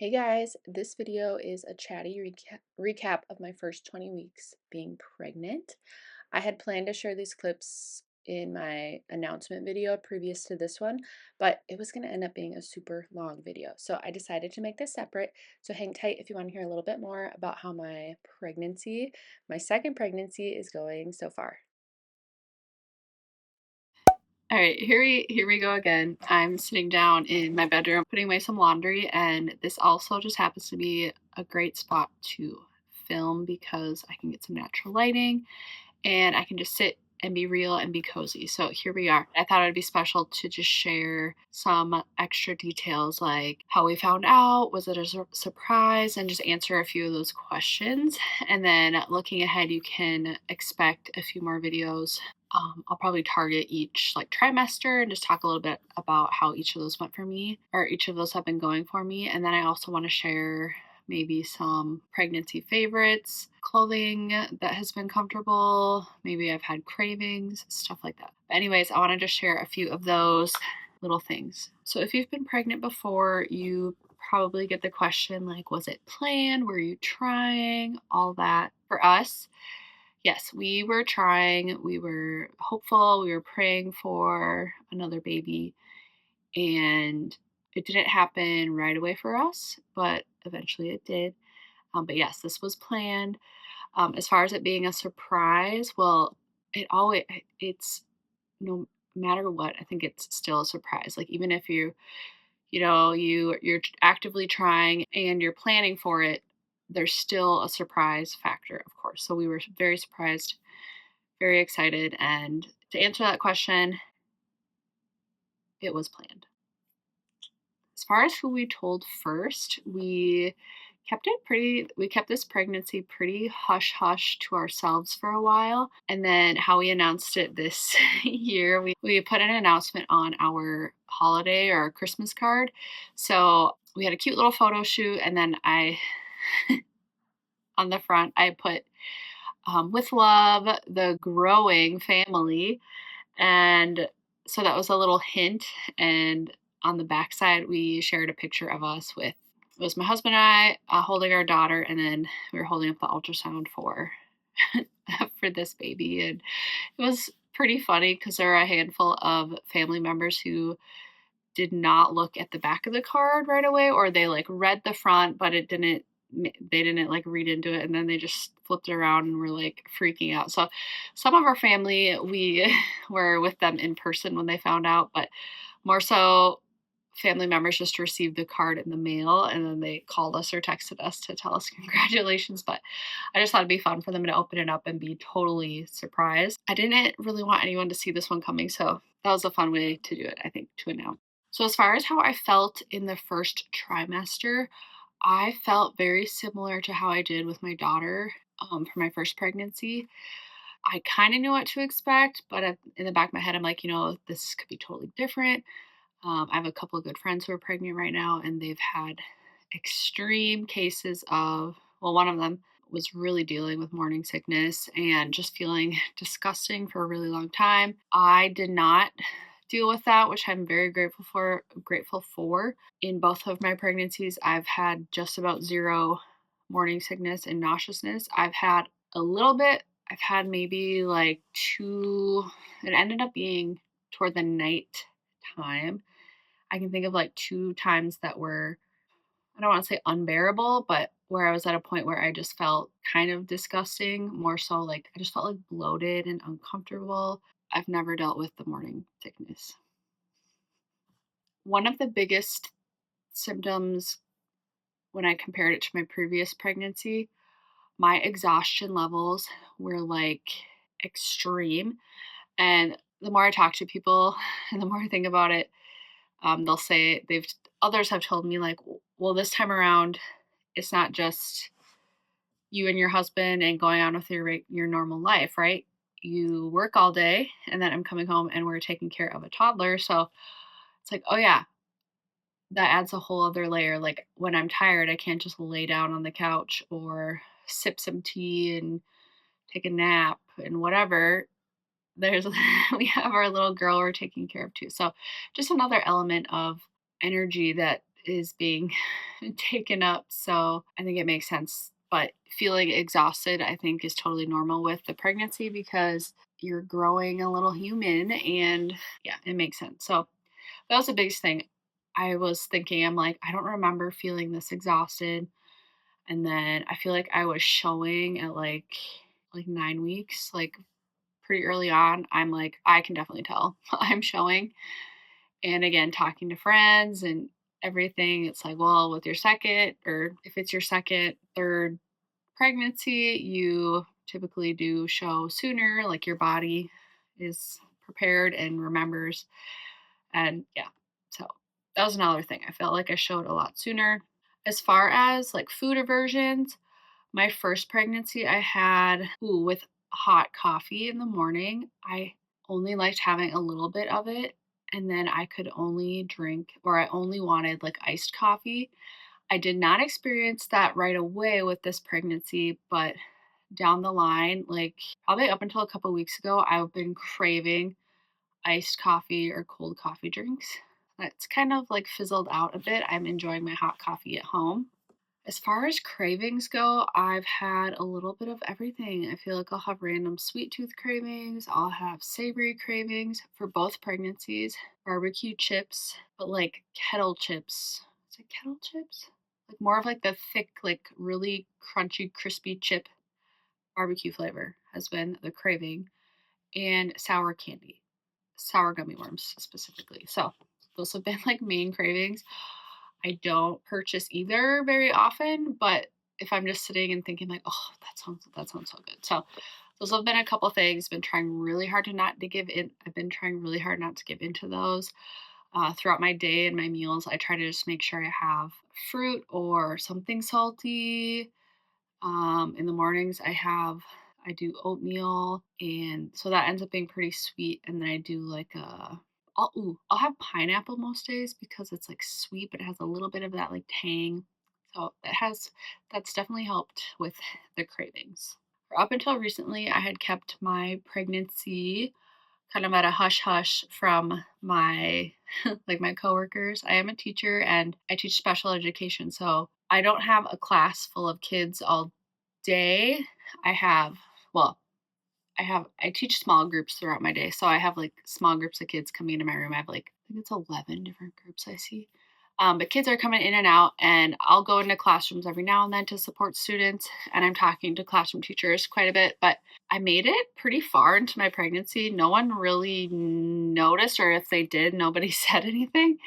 Hey guys, this video is a chatty recap of my first 20 weeks being pregnant. I had planned to share these clips in my announcement video previous to this one, but it was going to end up being a super long video. So I decided to make this separate. So hang tight if you want to hear a little bit more about how my second pregnancy is going so far. All right, here we go again. I'm sitting down in my bedroom putting away some laundry, and this also just happens to be a great spot to film because I can get some natural lighting and I can just sit and be real and be cozy. So here we are. I thought it'd be special to just share some extra details like how we found out, was it a surprise, and just answer a few of those questions. And then looking ahead, you can expect a few more videos. I'll probably target each like trimester and just talk a little bit about how each of those went for me, or each of those have been going for me. And then I also want to share maybe some pregnancy favorites, clothing that has been comfortable, maybe I've had cravings, stuff like that. But anyways, I want to just share a few of those little things. So if you've been pregnant before, you probably get the question like, was it planned? Were you trying? All that. For us, yes, we were trying. We were hopeful. We were praying for another baby. And it didn't happen right away for us, but eventually it did. But yes, this was planned. As far as it being a surprise, well, it's no matter what, I think it's still a surprise. Like even if you're actively trying and you're planning for it, there's still a surprise factor, of course. So we were very surprised, very excited, and to answer that question, it was planned. As far as who we told first, we kept this pregnancy pretty hush hush to ourselves for a while. And then how we announced it this year, we put an announcement on our holiday or our Christmas card. So we had a cute little photo shoot, and then on the front, I put with love, the growing family. And so that was a little hint. And on the backside, we shared a picture of us with it was my husband and I holding our daughter, and then we were holding up the ultrasound for for this baby. And it was pretty funny because there are a handful of family members who did not look at the back of the card right away, or they like read the front, but they didn't like read into it, and then they just flipped it around and were like freaking out. So some of our family, we were with them in person when they found out, but more so family members just received the card in the mail, and then they called us or texted us to tell us congratulations. But I just thought it'd be fun for them to open it up and be totally surprised. I didn't really want anyone to see this one coming, so that was a fun way to do it, I think, to announce. So as far as how I felt in the first trimester, I felt very similar to how I did with my daughter for my first pregnancy. I kind of knew what to expect, but in the back of my head, I'm like, this could be totally different. I have a couple of good friends who are pregnant right now, and they've had extreme cases of, well, one of them was really dealing with morning sickness and just feeling disgusting for a really long time. I did not deal with that, which I'm very grateful for. In both of my pregnancies, I've had just about zero morning sickness and nauseousness. I've had a little bit. I've had maybe like two. It ended up being toward the night time. I can think of like two times that were, I don't want to say unbearable, but where I was at a point where I just felt kind of disgusting, more so like I just felt like bloated and uncomfortable. I've never dealt with the morning sickness. One of the biggest symptoms when I compared it to my previous pregnancy, my exhaustion levels were like extreme. And the more I talk to people and the more I think about it, they'll say others have told me like, well, this time around, it's not just you and your husband and going on with your normal life, right? You work all day, and then I'm coming home and we're taking care of a toddler. So it's like, oh yeah, that adds a whole other layer. Like when I'm tired, I can't just lay down on the couch or sip some tea and take a nap and whatever. There's we have our little girl we're taking care of too. So just another element of energy that is being taken up. So I think it makes sense. But feeling exhausted, I think, is totally normal with the pregnancy because you're growing a little human and yeah, it makes sense. So that was the biggest thing. I was thinking, I'm like, I don't remember feeling this exhausted. And then I feel like I was showing at like 9 weeks, like pretty early on. I'm like, I can definitely tell I'm showing. And again, talking to friends and everything, it's like, well, with your second, or if it's your second, third pregnancy, you typically do show sooner, like your body is prepared and remembers. And yeah, so that was another thing. I felt like I showed a lot sooner. As far as like food aversions, my first pregnancy I had with hot coffee in the morning. I only liked having a little bit of it, and then I could only drink, or I only wanted like iced coffee. I did not experience that right away with this pregnancy, but down the line, like probably up until a couple weeks ago, I've been craving iced coffee or cold coffee drinks. That's kind of like fizzled out a bit. I'm enjoying my hot coffee at home. As far as cravings go, I've had a little bit of everything. I feel like I'll have random sweet tooth cravings, I'll have savory cravings for both pregnancies, barbecue chips, but like kettle chips. Is it kettle chips? Like more of like the thick, like really crunchy, crispy chip barbecue flavor has been the craving, and sour candy, sour gummy worms specifically. So those have been like main cravings. I don't purchase either very often, but if I'm just sitting and thinking like, oh, that sounds so good. So those have been a couple things. Been trying really hard to not to give in. I've been trying really hard not to give into those. Throughout my day and my meals, I try to just make sure I have fruit or something salty. In the mornings, I do oatmeal, and so that ends up being pretty sweet. And then I do like I'll have pineapple most days because it's like sweet, but it has a little bit of that like tang. So that's definitely helped with the cravings. Up until recently, I had kept my pregnancy kind of at a hush hush from my like my coworkers. I am a teacher and I teach special education, so I don't have a class full of kids all day. I have well, I teach small groups throughout my day. So I have like small groups of kids coming into my room. I have like I think it's 11 different groups I see. But kids are coming in and out, and I'll go into classrooms every now and then to support students. And I'm talking to classroom teachers quite a bit. But I made it pretty far into my pregnancy. No one really noticed, or if they did, nobody said anything.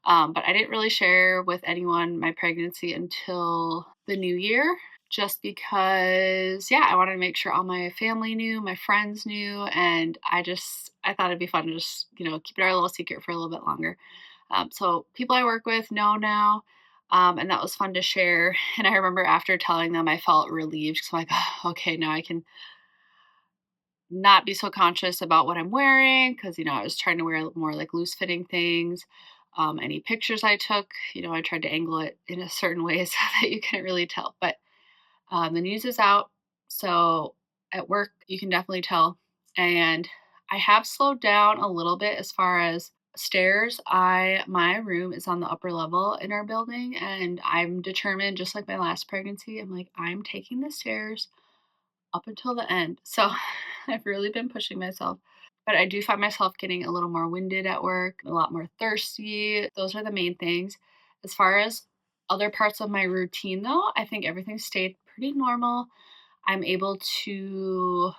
But I didn't really share with anyone my pregnancy until the new year, just because, yeah, I wanted to make sure all my family knew, my friends knew, and I thought it'd be fun to just, keep it our little secret for a little bit longer. So people I work with know now, and that was fun to share. And I remember after telling them, I felt relieved because I'm like, oh, okay, now I can not be so conscious about what I'm wearing because, I was trying to wear more like loose fitting things. Any pictures I took, I tried to angle it in a certain way so that you couldn't really tell. But the news is out. So at work, you can definitely tell. And I have slowed down a little bit as far as stairs. My room is on the upper level in our building, and I'm determined, just like my last pregnancy, I'm like, I'm taking the stairs up until the end. So I've really been pushing myself. But I do find myself getting a little more winded at work, a lot more thirsty. Those are the main things. As far as other parts of my routine, though, I think everything stayed pretty normal. I'm able to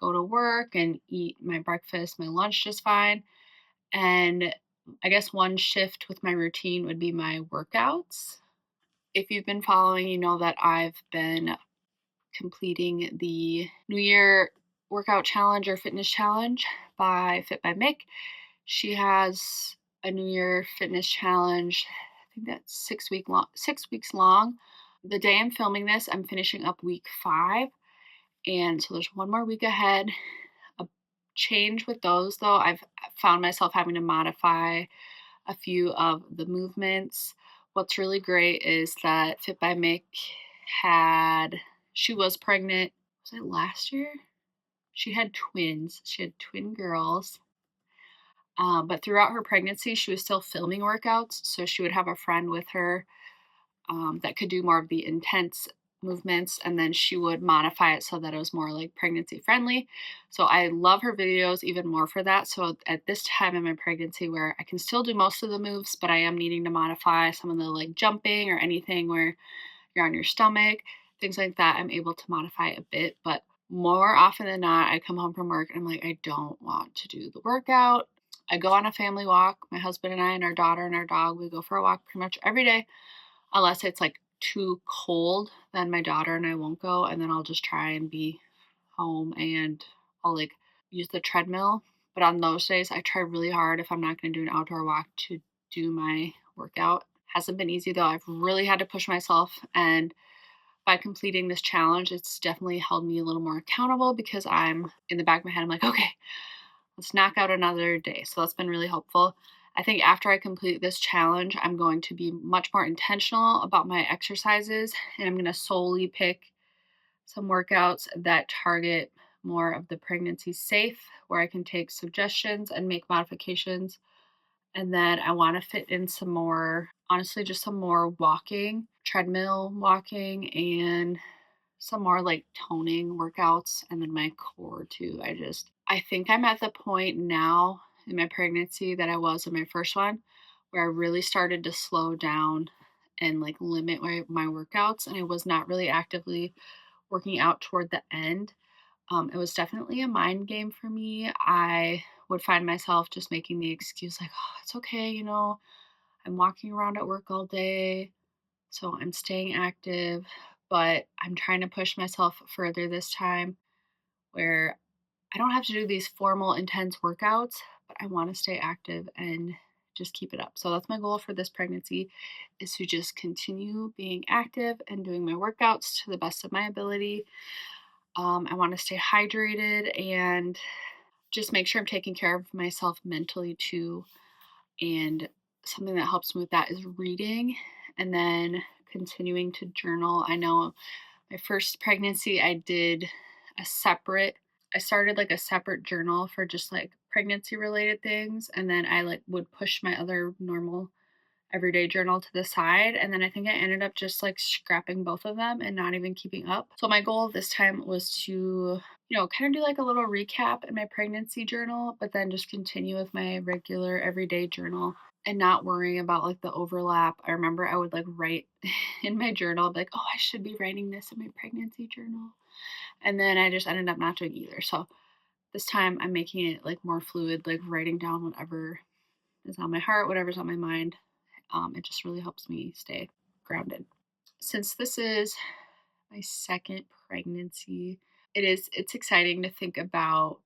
go to work and eat my breakfast, my lunch just fine. And I guess one shift with my routine would be my workouts. If you've been following, you know that I've been completing the New Year workout challenge or fitness challenge by Fit by Mick. She has a New Year fitness challenge. I think that's 6 week long, 6 weeks long. The day I'm filming this, I'm finishing up week 5, and so there's one more week ahead. A change with those, though, I've found myself having to modify a few of the movements. What's really great is that Fit by Mick she was pregnant. Was it last year? She had twins. She had twin girls. But throughout her pregnancy, she was still filming workouts. So she would have a friend with her that could do more of the intense movements, and then she would modify it so that it was more like pregnancy friendly. So I love her videos even more for that. So at this time in my pregnancy where I can still do most of the moves, but I am needing to modify some of the like jumping or anything where you're on your stomach, things like that, I'm able to modify a bit. But more often than not, I come home from work and I'm like, I don't want to do the workout. I go on a family walk. My husband and I and our daughter and our dog, we go for a walk pretty much every day, unless it's like too cold, then my daughter and I won't go. And then I'll just try and be home and I'll like use the treadmill. But on those days, I try really hard if I'm not going to do an outdoor walk to do my workout. Hasn't been easy though. I've really had to push myself. And by completing this challenge, it's definitely held me a little more accountable because I'm in the back of my head, I'm like, okay, let's knock out another day. So that's been really helpful. I think after I complete this challenge, I'm going to be much more intentional about my exercises and I'm going to solely pick some workouts that target more of the pregnancy safe, where I can take suggestions and make modifications. And then I want to fit in some more, honestly, just some more walking, treadmill walking, and some more like toning workouts, and then my core too. I think I'm at the point now in my pregnancy that I was in my first one where I really started to slow down and like limit my workouts, and I was not really actively working out toward the end. It was definitely a mind game for me. I would find myself just making the excuse like, oh, it's okay, I'm walking around at work all day, so I'm staying active, but I'm trying to push myself further this time where I don't have to do these formal, intense workouts, but I want to stay active and just keep it up. So that's my goal for this pregnancy, is to just continue being active and doing my workouts to the best of my ability. I want to stay hydrated and just make sure I'm taking care of myself mentally too. And something that helps me with that is reading and then continuing to journal. I know my first pregnancy, I started like a separate journal for just like pregnancy related things. And then I like would push my other normal everyday journal to the side. And then I think I ended up just like scrapping both of them and not even keeping up. So my goal this time was to, kind of do like a little recap in my pregnancy journal, but then just continue with my regular everyday journal and not worrying about like the overlap. I remember I would like write in my journal, like, oh, I should be writing this in my pregnancy journal. And then I just ended up not doing either. So this time I'm making it like more fluid, like writing down whatever is on my heart, whatever's on my mind. It just really helps me stay grounded. Since this is my second pregnancy, it's exciting to think about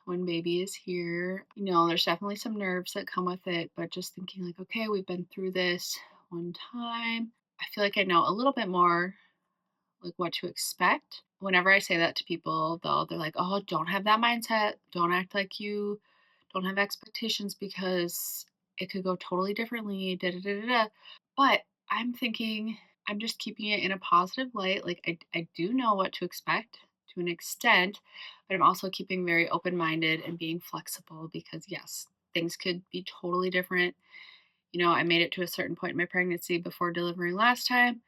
when baby is here. There's definitely some nerves that come with it, but just thinking like, okay, we've been through this one time. I feel like I know a little bit more like what to expect. Whenever I say that to people, though, they're like, "Oh, don't have that mindset. Don't act like you don't have expectations because it could go totally differently." Da da da da. Da. But I'm thinking I'm just keeping it in a positive light. Like I do know what to expect to an extent, but I'm also keeping very open minded and being flexible because yes, things could be totally different. I made it to a certain point in my pregnancy before delivering last time.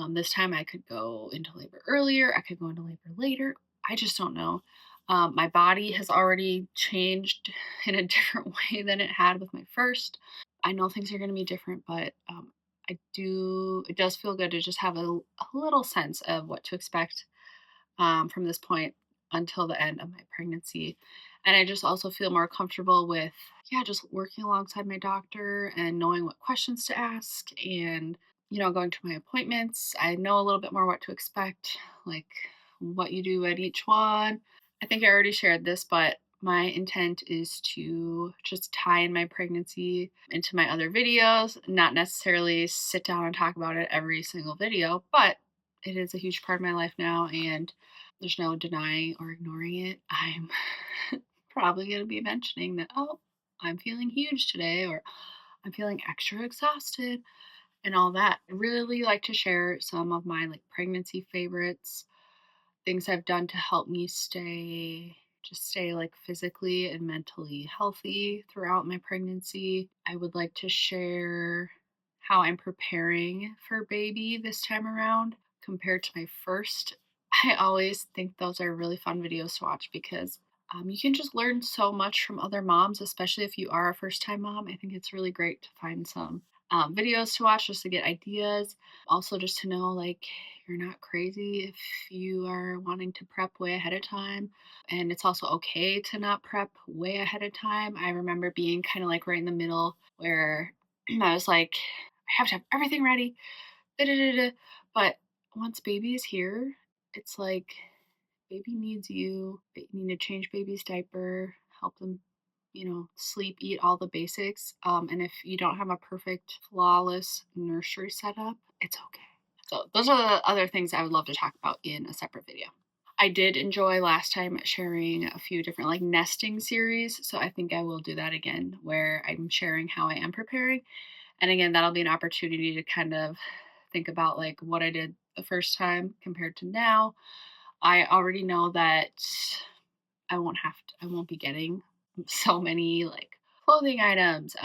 This time I could go into labor earlier, I could go into labor later. I just don't know. My body has already changed in a different way than it had with my first. I know things are going to be different, but it does feel good to just have a little sense of what to expect from this point until the end of my pregnancy. And I just also feel more comfortable with, yeah, just working alongside my doctor and knowing what questions to ask and, going to my appointments. I know a little bit more what to expect, like what you do at each one. I think I already shared this, but my intent is to just tie in my pregnancy into my other videos, not necessarily sit down and talk about it every single video, but it is a huge part of my life now, and there's no denying or ignoring it. I'm probably going to be mentioning that, oh, I'm feeling huge today, or I'm feeling extra exhausted, and all that. I really like to share some of my like pregnancy favorites, things I've done to help me stay just stay like physically and mentally healthy throughout my pregnancy. I would like to share how I'm preparing for baby this time around compared to my first. I always think those are really fun videos to watch because you can just learn so much from other moms, especially if you are a first time mom. I think it's really great to find some videos to watch just to get ideas. Also, just to know like you're not crazy if you are wanting to prep way ahead of time. And it's also okay to not prep way ahead of time. I remember being kind of like right in the middle where I was like, I have to have everything ready. Da, da, da, da. But once baby is here, it's like baby needs you. You need to change baby's diaper, help them, sleep, eat all the basics. And if you don't have a perfect, flawless nursery setup, it's okay. So those are the other things I would love to talk about in a separate video. I did enjoy last time sharing a few different like nesting series. So I think I will do that again where I'm sharing how I am preparing. And again, that'll be an opportunity to kind of think about like what I did the first time compared to now. I already know that I won't be getting so many like clothing items.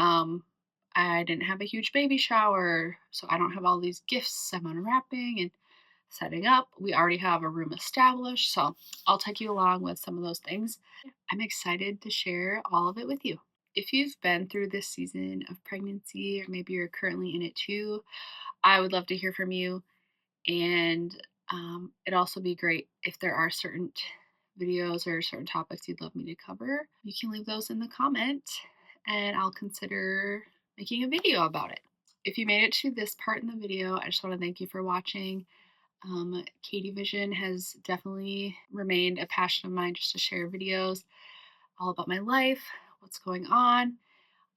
I didn't have a huge baby shower, so I don't have all these gifts I'm unwrapping and setting up. We already have a room established, so I'll take you along with some of those things. I'm excited to share all of it with you. If you've been through this season of pregnancy, or maybe you're currently in it too, I would love to hear from you. And it'd also be great if there are certain videos or certain topics you'd love me to cover. You can leave those in the comment and I'll consider making a video about it. If you made it to this part in the video, I just want to thank you for watching. KatieVision has definitely remained a passion of mine just to share videos all about my life, what's going on,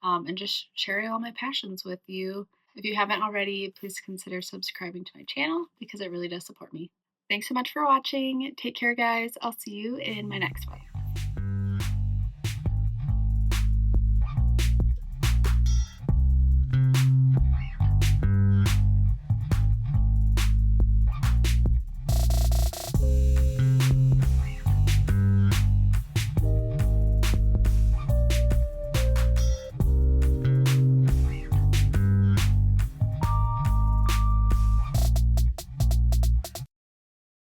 and just sharing all my passions with you. If you haven't already, please consider subscribing to my channel because it really does support me. Thanks so much for watching. Take care, guys. I'll see you in my next one.